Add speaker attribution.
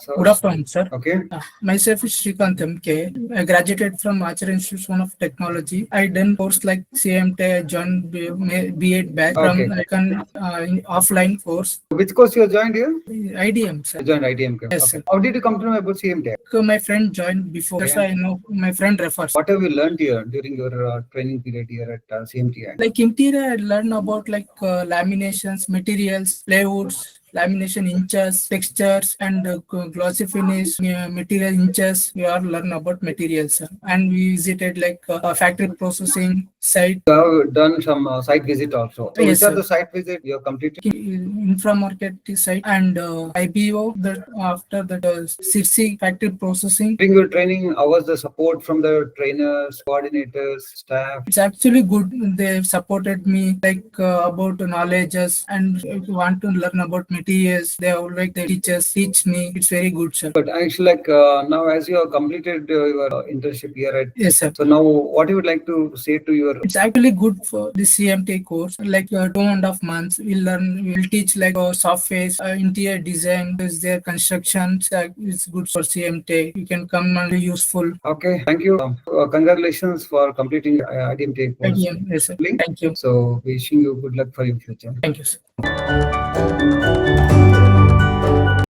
Speaker 1: So,
Speaker 2: Good afternoon, sir.
Speaker 1: okay.
Speaker 2: Myself is Srikanth MK. I graduated from Acharya Institution of Technology. I done course like CMTI, joined B.Ed batch
Speaker 1: Okay.
Speaker 2: from in offline course.
Speaker 1: Which course you joined here?
Speaker 2: IDM, sir.
Speaker 1: You joined IDM.
Speaker 2: Yes,
Speaker 1: Okay.
Speaker 2: sir.
Speaker 1: How did you come to know about CMTI?
Speaker 2: So my friend joined before. That's why I know my friend refers.
Speaker 1: What have you learned here during your training period here at CMTI?
Speaker 2: Like interior, I learned about like laminations, materials, plywood's, lamination inches, textures, and glossy finish material inches. We all learn about materials, sir. And we visited like factory processing site.
Speaker 1: You have done some site visit also. So
Speaker 2: Yes,
Speaker 1: which are
Speaker 2: sir.
Speaker 1: the site visit you have completed?
Speaker 2: Infra market site and IBO. That after that CC factory processing.
Speaker 1: During your training, how was the support from the trainers, coordinators, staff?
Speaker 2: It's actually good. They supported me like about knowledges, and if you want to learn about materials, they are like the teachers teach me. It's very good, sir.
Speaker 1: But actually, like now, as you have completed your internship here at,
Speaker 2: Yes, sir.
Speaker 1: so now what you would like to say to your?
Speaker 2: It's actually good for the CMT course. Like 2.5 months, we'll teach like software, interior design, is there construction. It's good for CMT. You can come and be useful.
Speaker 1: Okay, thank you. Congratulations for completing IDMT course.
Speaker 2: Yes, sir. Thank you.
Speaker 1: So wishing you good luck for your future.
Speaker 2: Thank you, sir.